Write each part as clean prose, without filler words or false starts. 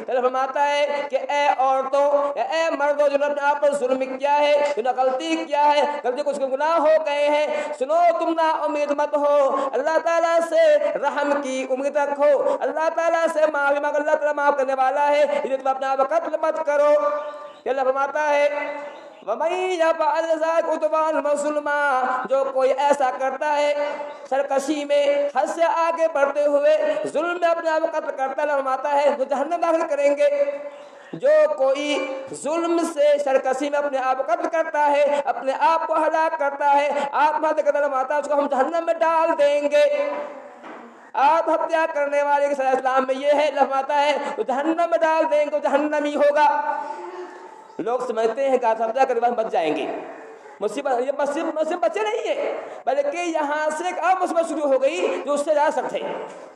اللہ فرماتا ہے کہ اے عورتوں، اے مردوں جنہوں نے اپنے آپ پر ظلم کیا ہے، جنہوں نے غلطی کیا ہے، غلطی کچھ گناہ ہو گئے ہیں، سنو تم نا امید مت ہو، اللہ تعالیٰ سے رحم کی امید رکھو، اللہ تعالیٰ سے معافی مانگو، اللہ تعالیٰ معاف کرنے والا ہے، اس لیے تم اپنے آپ کو قتل مت کرو۔ اللہ فرماتا ہے وَمَن يَفْعَلْ ذَلِكَ عُدْوَانًا وَظُلْمًا، جو کوئی ایسا کرتا ہے سرکشی میں، حد سے آگے بڑھتے ہوئے ظلم میں اپنے آپ کو قتل کرتا ہے، اللہ فرماتا ہے وہ جہنم داخل کریں گے۔ جو کوئی ظلم سے سرکشی میں اپنے آپ کو قتل کرتا ہے، اپنے آپ کو ہلاک کرتا ہے، آتمہتیا کرتا ہے، اللہ فرماتا ہے اس کو ہم جہنم میں ڈال دیں گے۔ آپ ہتیا کرنے والے کی سزا اسلام میں یہ ہے، اللہ فرماتا ہے وہ جہنم میں ڈال دیں گے، وہ جہنمی ہوگا۔ لوگ سمجھتے ہیں کہ آپ ہتیا کرنے والے بچ جائیں گے، مصیبت یہ مصیبت بچے نہیں ہے، بلکہ یہاں سے ایک اور مصیبت شروع ہو گئی جو اس سے زیادہ سخت ہے۔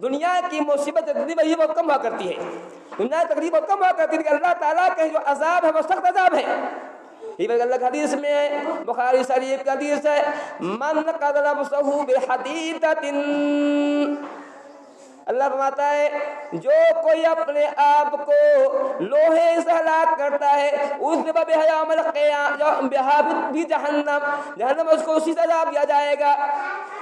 دنیا کی مصیبت تقریب بہت کم ہوا کرتی ہے، دنیا کی تقریب بہت کم ہوا کرتی ہے، کہ اللہ تعالیٰ کا جو عذاب ہے وہ سخت عذاب ہے۔ یہ اللہ کی حدیث میں ہے، بخاری شریف کی حدیث ہے، من قتل نفسہ بحدیدۃ، اللہ فرماتا ہے جو کوئی اپنے آپ کو لوہے سے ہلاک کرتا ہے اس بھی جہنم اس کو اسی سے عذاب دیا جائے گا۔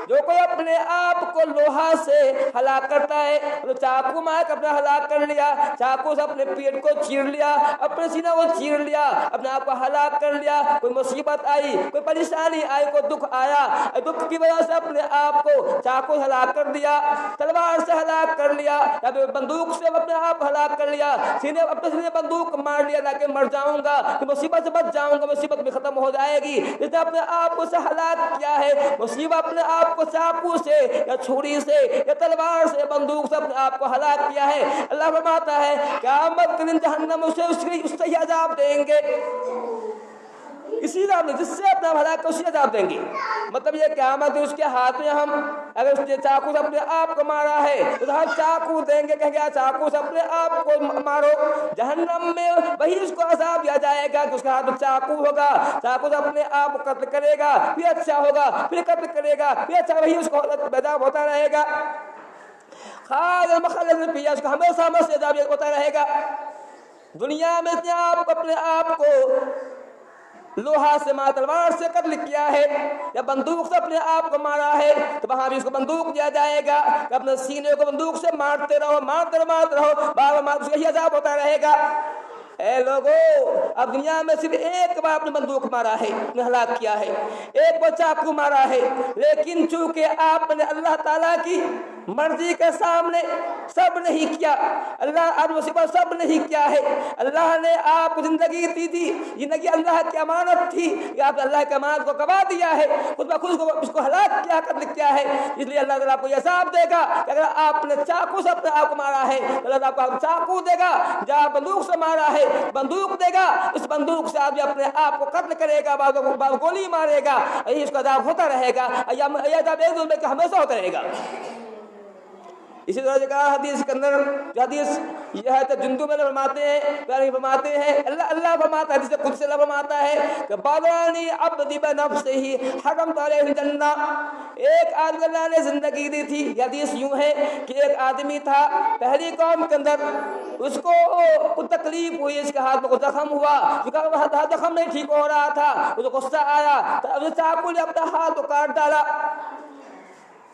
جو کوئی اپنے آپ کو لوہا سے ہلاک کرتا ہے، تو چاقو مار کے اپنا ہلاک کر لیا، چاقو سے اپنے پیٹ کو چیر لیا، اپنے سینہ کو چیر لیا، اپنے آپ کو ہلاک کر لیا، کوئی مصیبت آئی، کوئی پریشانی آئی، کوئی دکھ آیا، دکھ کی وجہ سے اپنے آپ کو چاقو سے ہلاک کر دیا، تلوار سے ہلاک کر لیا، یا پھر بندوق سے اپنے آپ ہلاک کر لیا، اپنے سینے بندوق مار لیا تاکہ مر جاؤں گا، کہ مصیبت سے بچ جاؤں گا، مصیبت بھی ختم ہو جائے گی۔ جس نے اپنے آپ کو سے ہلاک کیا ہے، مصیبت اپنے آپ کو چاقو سے یا چھری سے یا تلوار سے بندوق سے اپنے آپ کو ہلاک کیا ہے، اللہ فرماتا ہے قیامت کے دن جہنم اسے اس سے ہی عذاب دیں گے، اسی عذاب جس سے اپنا ہلاک اسی عذاب دیں گے۔ مطلب یہ قیامت اس کے ہاتھ میں، ہم اگر اس نے چاقو سے اپنے آپ کو مارا ہے تو ہم چاقو دیں گے، کہیں گے چاقو سے اپنے آپ کو مارو، جہنم میں وہی اس کو عذاب دیا جائے گا کہ اس کے ہاتھ میں چاقو ہوگا، چاقو سے اپنے آپ کو قتل کرے گا، پھر اچھا ہوگا، پھر قتل کرے گا، پھر اچھا، وہی اس کو عذاب ہوتا رہے گا، خالد مخلد فیہا، اس کو ہمیشہ ہمیشہ عذاب ہوتا رہے گا۔ دنیا میں آپ اپنے آپ کو لوہا سے مارا، تلوار سے قتل کیا ہے یا بندوق سے اپنے آپ کو مارا ہے، تو وہاں بھی اس کو بندوق دیا جائے گا کہ اپنے سینے کو بندوق سے مارتے رہو، مارتے رہو، مارتے رہو، بار بار اس کو یہی عذاب ہوتا رہے گا۔ اے لوگوں، اب دنیا میں صرف ایک بار اپنے بندوق مارا ہے، نے ہلاک کیا ہے، ایک بار چاقو مارا ہے، لیکن چونکہ آپ نے اللہ تعالیٰ کی مرضی کے سامنے سب نہیں کیا، اللہ آپ مصیبت سب نہیں کیا ہے، اللہ نے آپ کو زندگی دی تھی، زندگی اللہ کی امانت تھی، کہ آپ اللہ کی امانت کو گوا دیا ہے، خود بخود اس کو ہلاک کیا، قتل کیا ہے، اس لیے اللہ تعالیٰ آپ کو یہ عذاب دے گا کہ اگر آپ نے چاقو سے اپنے آپ کو مارا ہے تو اللہ آپ کو چاقو دے گا، جہاں بندوق سے مارا ہے بندوق دے گا، اس بندوق سے آپ اپنے آپ کو قتل کرے گا، بعض گولی مارے گا، اس کا عذاب ہوتا رہے گا، یہ عذاب ایک دن میں ہمیشہ ہوتا رہے گا۔ اسی طرح سے حدیث کے اندر جو حدیث یہ ہے تو جندو میں فرماتے ہیں اللہ فرماتا ہے، حدیث قدسی اللہ فرماتا ہے کہ بادانی عبدی بنفسہ حرمت علیہ الجنہ، ایک آدمی اللہ نے زندگی دی تھی، یہ حدیث یوں ہے کہ ایک آدمی تھا پہلی قوم کے اندر، اس کو کچھ تکلیف ہوئی، اس کے ہاتھ میں کچھ زخم ہوا، زخم نہیں ٹھیک ہو رہا تھا، اس کو غصہ آیا تو چاقو نے اپنا ہاتھ کو کاٹ ڈالا،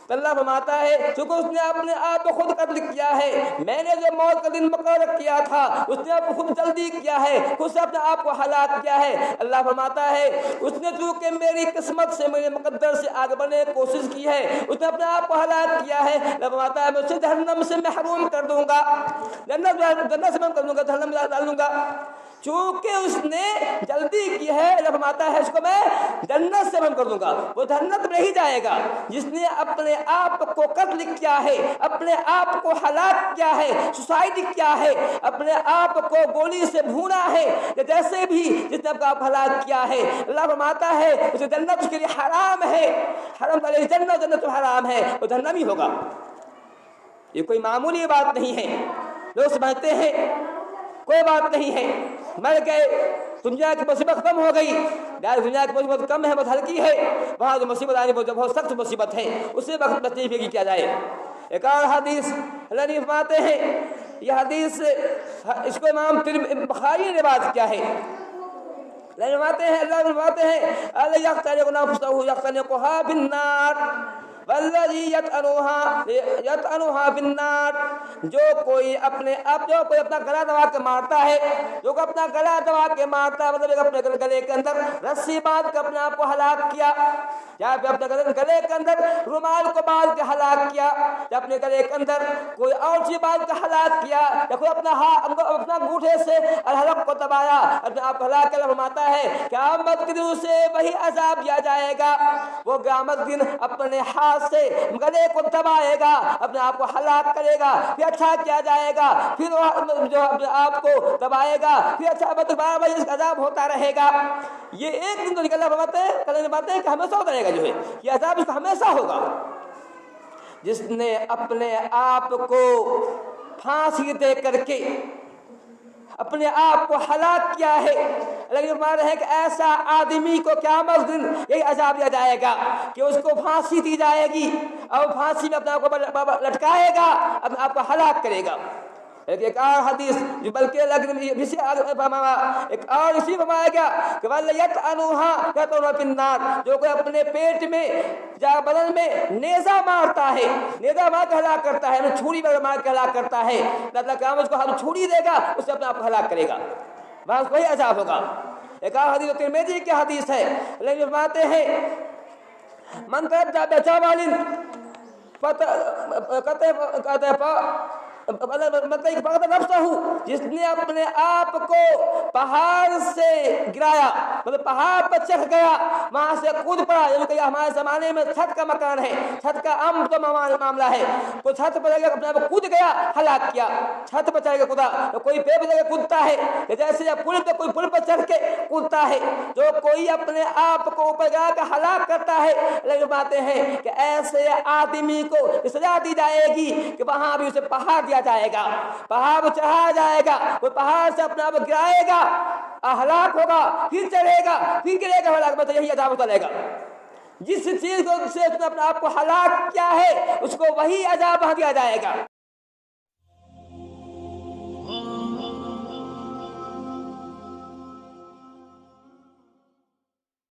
تو اللہ فرماتا ہے چونکہ اس نے اپنے آپ کو خود قتل کیا ہے، میں نے جو موت کا دن مقرر کیا تھا اس نے خود جلدی کیا ہے، خود سے اپنے آپ کو ہلاک کیا ہے، اللہ فرماتا ہے اس نے چونکہ میری قسمت سے، میرے مقدر سے آگے بڑھنے کی کوشش کی ہے، اس نے اپنے آپ کو ہلاک کیا ہے، اللہ فرماتا ہے میں اسے جہنم سے محروم کر دوں گا، جنت سے محروم کر دوں گا، جہنم میں ڈال دوں گا، چونکہ اس نے جلدی کی ہے، اللہ فرماتا ہے اس کو میں جنت سے محروم کر دوں گا، وہ جنت میں نہیں جائے گا جس نے اپنے آپ کو قتل کیا ہے، اپنے آپ کو ہلاک کیا ہے، سوسائڈ کیا ہے، اپنے آپ کو گولی سے بھونا ہے، جیسے بھی جس نے آپ کو ہلاک کیا ہے، اللہ فرماتا ہے اسے جنت اس کے لیے حرام ہے، حرام علیہ جنت، جنت حرام ہے، وہ جہنمی ہوگا۔ یہ کوئی معمولی بات نہیں ہے، لوگ سمجھتے ہیں کوئی بات نہیں ہے، مر گئے، دنیا کی مصیبت کم ہو گئی، دنیا کی مصیبت کم ہے، بہت ہلکی ہے، وہاں جو مصیبت آئی وہ بہت سخت مصیبت ہے، اسے وقت بچنے کی کیا جائے۔ ایک اور حدیث اللہ نے فرماتے ہیں یہ حدیث اس کو امام بخاری نے روایت کیا ہے. اللہ فرماتے ہیں الا یقتلق نفسه یقتلقها بالنار والذی یطعنها بالنار. جو کوئی اپنا گلا دبا کے مارتا ہے, جو کوئی اپنا گلا دبا کے مارتا ہے, مطلب اپنے گلے کے اندر رسی باندھ کے اپنے آپ کو ہلاک کیا, یا پھر اپنے گلے کے اندر رومال کو باندھ کے ہلاک کیا, یا اپنے گلے کے اندر کوئی اور چیز باندھ کے ہلاک کیا, یا کوئی اپنا انگوٹھے سے الحلق کو دبایا, اپنے آپ کو ہلاک کر فرماتا ہے قیامت کے دن اسے وہی عذاب دیا جائے گا. وہ قیامت دن اپنے ہاتھ سے گلے کو دبائے گا, اپنے آپ کو ہلاک کرے گا, پھر اچھا کیا جائے گا, پھر جو اپنے آپ کو دبائے گا, پھر اچھا دوبارہ وہی عذاب ہوتا رہے گا. یہ ایک دن تو نکلنا بات ہے کہ ہمیشہ ہوتا رہے گا. جو ہے یہ عذاب اس کو ہمیشہ ہوگا. جس نے اپنے آپ کو پھانسی دے کر کے اپنے آپ کو ہلاک کیا ہے, لیکن ہمارے ہیں کہ ایسا آدمی کو قیامت دن یہی عذاب دیا جائے گا کہ اس کو پھانسی دی جائے گی اور پھانسی میں اپنے آپ کو لٹکائے گا, اپنے آپ کو ہلاک کرے گا. ایک اور حدیث جو بلکہ ایک اور اسی فرمایا گیا کہ وَلَيَطْعَنُوهَا بِالنَّارِ. جو کوئی اپنے پیٹ میں یا بدن میں نیزہ مارتا ہے, نیزہ مار کے ہلاک کرتا ہے, چھری مار کے ہلاک کرتا ہے, اللہ قیامت اس کو ہم چھری دے گا, اس سے اپنے آپ کو ہلاک کرے گا, وہاں اس کو ہی عذاب ہوگا. ایک اور حدیث ترمذی کی حدیث ہے, لیکن فرماتے ہیں من ترجع بجبل جس نے اپنے آپ کو پہاڑ سے گرایا, مطلب پہاڑ پر چڑھ گیا, وہاں سے کود پڑا. کہ ہمارے زمانے میں چھت کا مکان ہے, چھت کا عام تو معاملہ ہے, کوئی چھت پر اپنے آپ کود گیا, ہلاک کیا. چھت پر چڑھ کے کودا, کوئی پیڑ پر کودتا ہے, جیسے پل پہ کوئی پل پر چڑھ کے کودتا ہے. جو کوئی اپنے آپ کو اوپر جا کے ہلاک کرتا ہے, لیکن باتیں ہیں کہ ایسے آدمی کو سزا دی جائے گی کہ وہاں بھی اسے پہاڑ دیا جائے گا, پہاڑ کو چڑھایا جائے گا, وہ پہاڑ سے اپنے آپ گرائے گا, ہلاک ہوگا, پھر چڑھے گا, پھر گرے گا, ہلاک. مطلب یہی عذاب ہوتا رہے گا. جس چیز کو سے اپنے آپ کو ہلاک کیا ہے اس کو وہی عذاب دیا جائے گا.